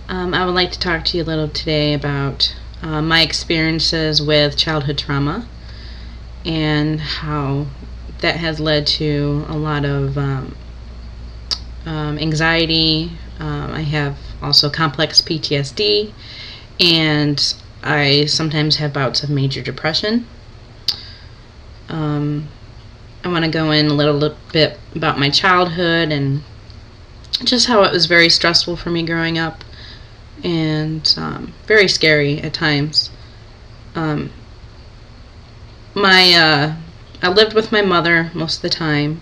I would like to talk to you a little today about my experiences with childhood trauma and how that has led to a lot of anxiety. I have also complex PTSD, and I sometimes have bouts of major depression. I want to go in a little bit about my childhood and just how it was very stressful for me growing up and very scary at times. I lived with my mother most of the time.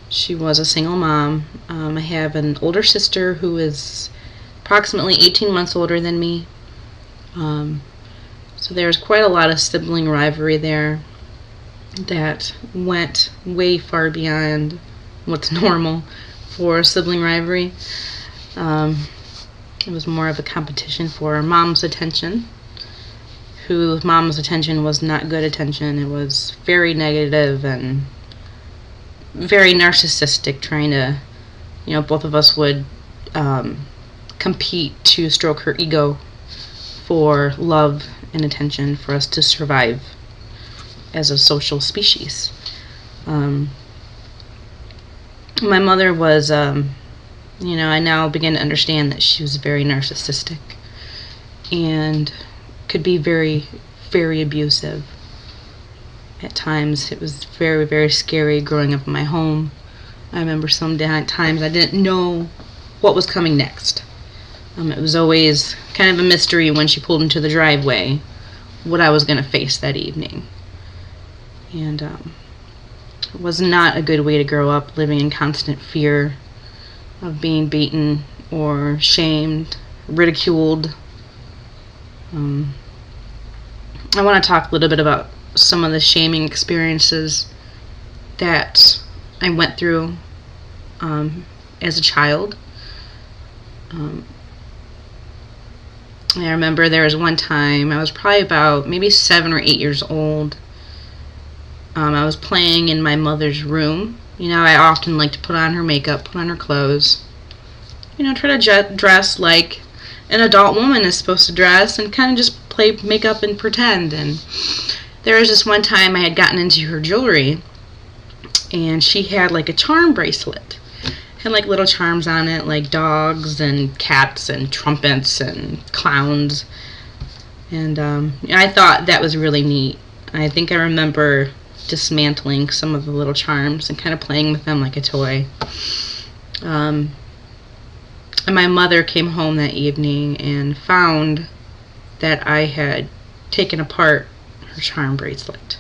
She was a single mom. I have an older sister who is approximately 18 months older than me. So there's quite a lot of sibling rivalry there that went way far beyond what's normal for sibling rivalry. It was more of a competition for mom's attention, whose mom's attention was not good attention. It was very negative and very narcissistic, trying to, both of us would compete to stroke her ego for love and attention for us to survive as a social species. My mother was, I now begin to understand that she was very narcissistic and could be very, very abusive. At times, it was very, very scary growing up in my home. I remember some times I didn't know what was coming next. It was always kind of a mystery when she pulled into the driveway what I was going to face that evening. And it was not a good way to grow up, living in constant fear of being beaten or shamed, ridiculed. I want to talk a little bit about some of the shaming experiences that I went through as a child. I remember there was one time, I was probably about maybe 7 or 8 years old. I was playing in my mother's room. I often like to put on her makeup, put on her clothes, try to dress like an adult woman is supposed to dress and kind of just play makeup and pretend. And there was this one time I had gotten into her jewelry, and she had like a charm bracelet. Had like little charms on it, like dogs and cats and trumpets and clowns. And I thought that was really neat. I think I remember dismantling some of the little charms and kind of playing with them like a toy. And my mother came home that evening and found that I had taken apart her charm bracelet.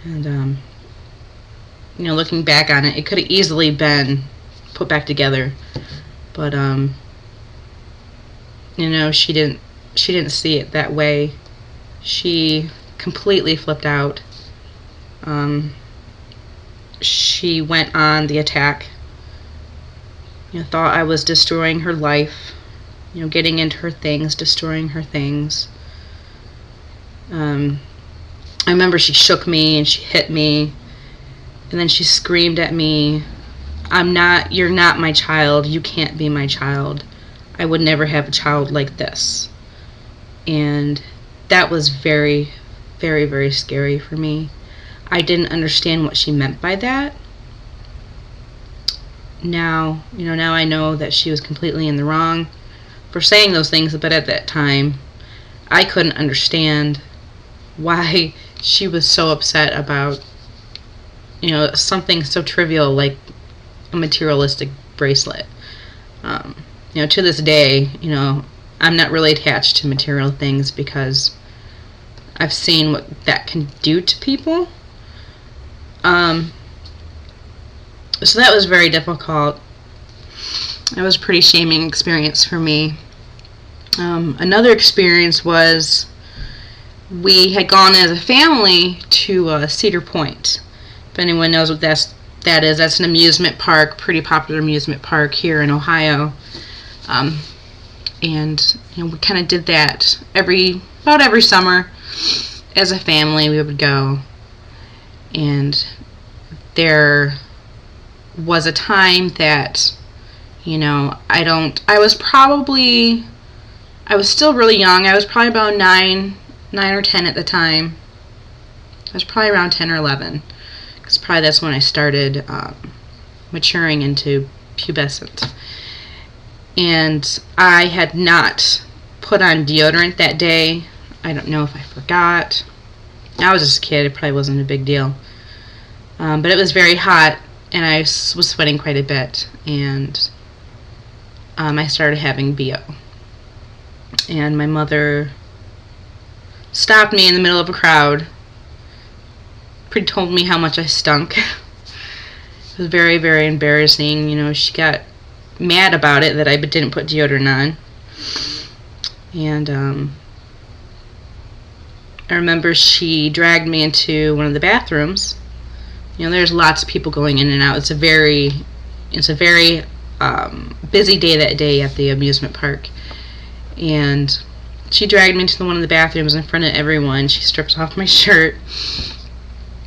And looking back on it, it could have easily been put back together, but she didn't see it that way. She completely flipped out. She went on the attack. Thought I was destroying her life, getting into her things, destroying her things. I remember she shook me and she hit me, and then she screamed at me, you're not my child, you can't be my child. I would never have a child like this. And that was very, very, very scary for me. I didn't understand what she meant by that. Now I know that she was completely in the wrong for saying those things, but at that time, I couldn't understand why she was so upset about, something so trivial like a materialistic bracelet. To this day, I'm not really attached to material things because I've seen what that can do to people. So that was very difficult. It was a pretty shaming experience for me. Another experience was we had gone as a family to Cedar Point. If anyone knows what that is, that's an amusement park, pretty popular amusement park here in Ohio. And we kind of did that about every summer. As a family, we would go. And there was a time that, I was probably I was still really young. I was probably about 9 or 10 at the time. I was probably around 10 or 11. Because probably that's when I started maturing into pubescent. And I had not put on deodorant that day. I don't know if I forgot. I was just a kid. It probably wasn't a big deal. But it was very hot, and I was sweating quite a bit. And I started having BO. And my mother stopped me in the middle of a crowd. Told me how much I stunk. It was very, very embarrassing. You know, she got mad about it that I didn't put deodorant on. And I remember she dragged me into one of the bathrooms. You know, there's lots of people going in and out. It's a very busy day that day at the amusement park. And she dragged me into one of the bathrooms in front of everyone. She strips off my shirt.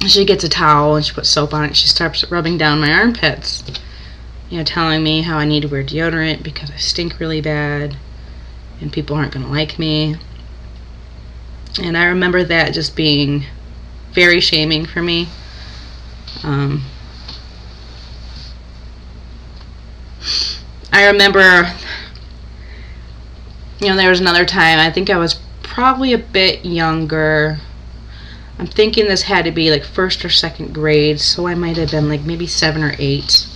She gets a towel and she puts soap on it. She starts rubbing down my armpits. You know, telling me how I need to wear deodorant because I stink really bad and people aren't going to like me. And I remember that just being very shaming for me. I remember, you know, there was another time, I think I was probably a bit younger. I'm thinking this had to be like 1st or 2nd grade, so I might have been like maybe 7 or 8.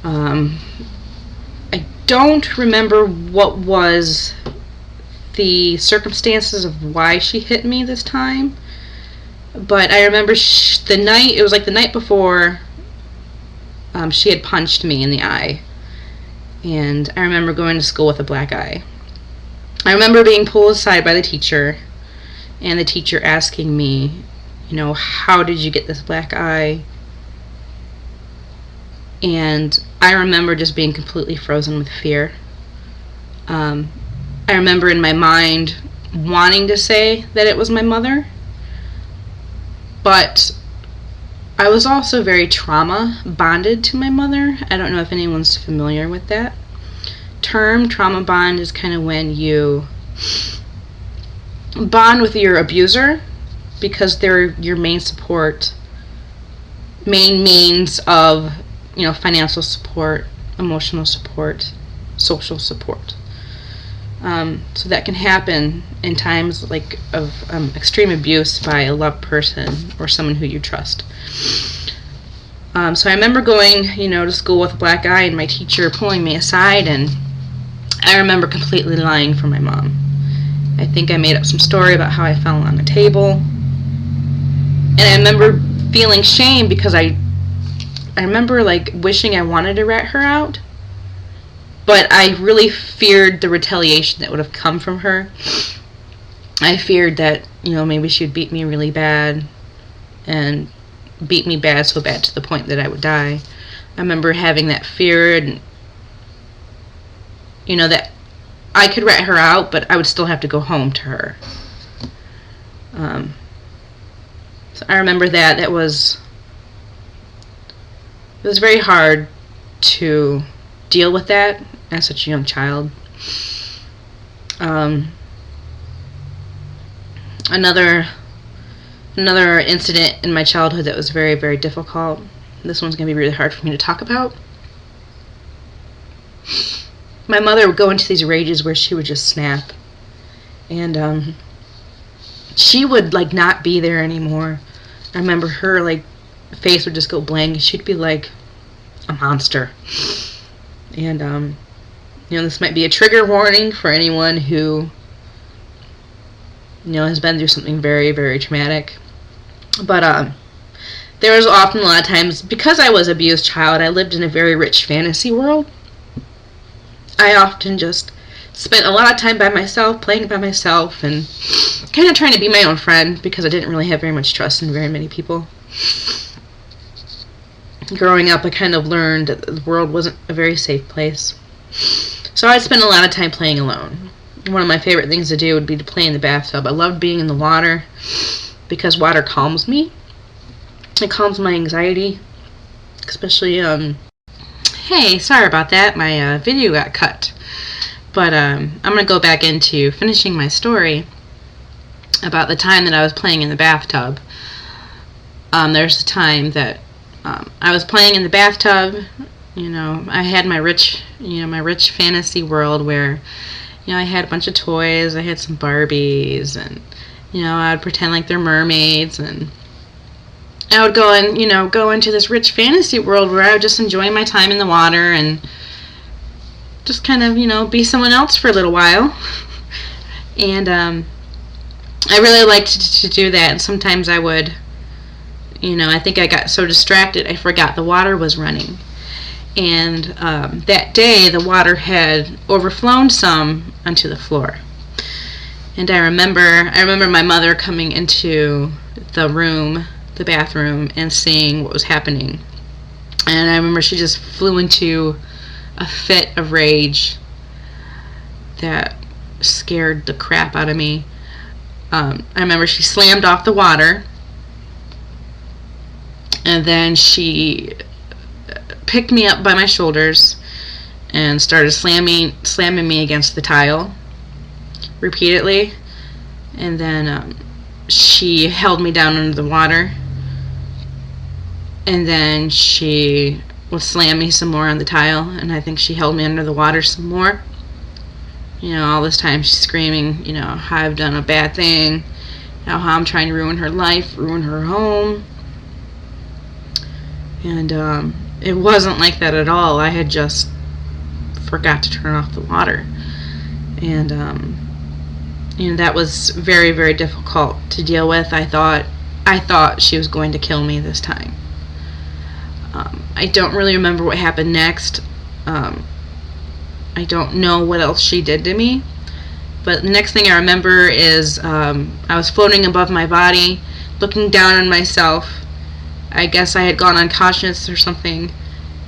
I don't remember what was the circumstances of why she hit me this time, but I remember it was like the night before, she had punched me in the eye, and I remember going to school with a black eye. I remember being pulled aside by the teacher, and the teacher asking me, you know, how did you get this black eye? And I remember just being completely frozen with fear. I remember in my mind wanting to say that it was my mother, but I was also very trauma bonded to my mother. I don't know if anyone's familiar with that term. Trauma bond is kind of when you bond with your abuser because they're your main means of, you know, financial support, emotional support, social support. So that can happen in times like of extreme abuse by a loved person or someone who you trust. So I remember going, you know, to school with a black eye and my teacher pulling me aside, and I remember completely lying for my mom. I think I made up some story about how I fell on the table. And I remember feeling shame because I remember like wishing I wanted to rat her out. But I really feared the retaliation that would have come from her. I feared that, you know, maybe she would beat me really bad and beat me so bad to the point that I would die. I remember having that fear, and, you know, that I could rat her out, but I would still have to go home to her. So I remember that. It was very hard to deal with that as such a young child. Another incident in my childhood that was very, very difficult. This one's going to be really hard for me to talk about. My mother would go into these rages where she would just snap. And she would like not be there anymore. I remember her like face would just go blank and she'd be like a monster. And you know, this might be a trigger warning for anyone who, you know, has been through something very, very traumatic. But there was often a lot of times, because I was an abused child, I lived in a very rich fantasy world. I often just spent a lot of time by myself, playing by myself, and kind of trying to be my own friend because I didn't really have very much trust in very many people. Growing up, I kind of learned that the world wasn't a very safe place. So I'd spend a lot of time playing alone. One of my favorite things to do would be to play in the bathtub. I loved being in the water because water calms me. It calms my anxiety, especially, hey, sorry about that. My video got cut. But I'm going to go back into finishing my story about the time that I was playing in the bathtub. There's a time that I was playing in the bathtub. I had my rich fantasy world where, I had a bunch of toys. I had some Barbies, and I would pretend like they're mermaids, and I would go into this rich fantasy world where I would just enjoy my time in the water and just kind of, be someone else for a little while. And I really liked to do that. And sometimes I would, I think I got so distracted I forgot the water was running. And that day the water had overflown some onto the floor. And I remember my mother coming into the bathroom, and seeing what was happening. And I remember she just flew into a fit of rage that scared the crap out of me. I remember she slammed off the water, and then she picked me up by my shoulders and started slamming me against the tile repeatedly. And then she held me down under the water, and then she would slam me some more on the tile, and I think she held me under the water some more. All this time she's screaming, how I've done a bad thing, how I'm trying to ruin her life, ruin her home. And it wasn't like that at all. I had just forgot to turn off the water. And that was very, very difficult to deal with. I thought she was going to kill me this time. I don't really remember what happened next. I don't know what else she did to me. But the next thing I remember is I was floating above my body, looking down on myself. I guess I had gone unconscious or something.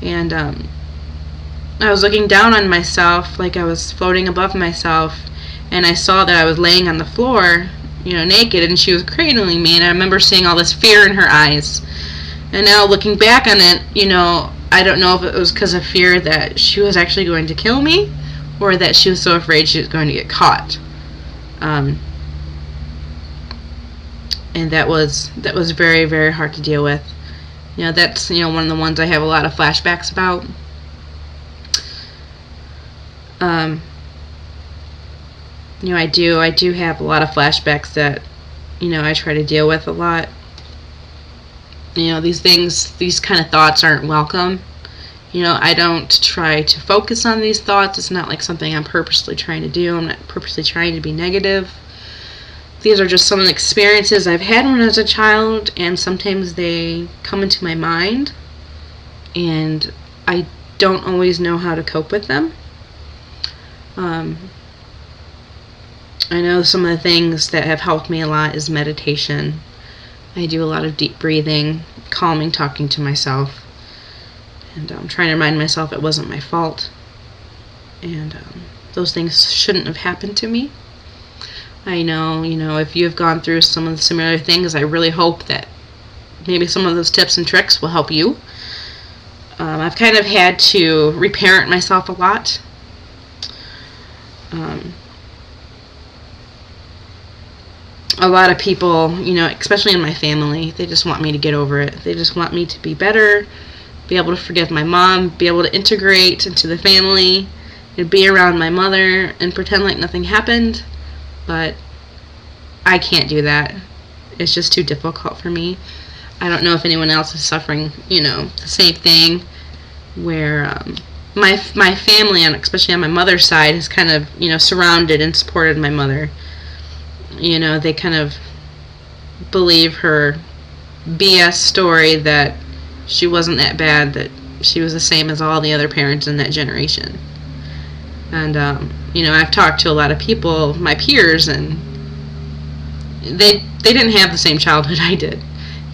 And I was looking down on myself like I was floating above myself. And I saw that I was laying on the floor, naked, and she was cradling me. And I remember seeing all this fear in her eyes. And now looking back on it, I don't know if it was because of fear that she was actually going to kill me, or that she was so afraid she was going to get caught. And that was very, very hard to deal with. That's one of the ones I have a lot of flashbacks about. I do have a lot of flashbacks that I try to deal with a lot. These kind of thoughts aren't welcome. I don't try to focus on these thoughts. It's not like something I'm purposely trying to do. I'm not purposely trying to be negative. These are just some of the experiences I've had when I was a child, and sometimes they come into my mind, and I don't always know how to cope with them. I know some of the things that have helped me a lot is meditation. I do a lot of deep breathing, calming, talking to myself, and trying to remind myself it wasn't my fault, and those things shouldn't have happened to me. I know, if you've gone through some of the similar things, I really hope that maybe some of those tips and tricks will help you. I've kind of had to reparent myself a lot. A lot of people, especially in my family, they just want me to get over it. They just want me to be better, be able to forgive my mom, be able to integrate into the family, and be around my mother and pretend like nothing happened. But I can't do that. It's just too difficult for me. I don't know if anyone else is suffering, the same thing, where my family, and especially on my mother's side, has kind of, surrounded and supported my mother. They kind of believe her BS story that she wasn't that bad, that she was the same as all the other parents in that generation. And, I've talked to a lot of people, my peers, and they didn't have the same childhood I did.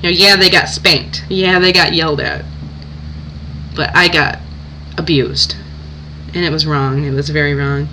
Yeah, they got spanked. Yeah, they got yelled at. But I got abused. And it was wrong. It was very wrong.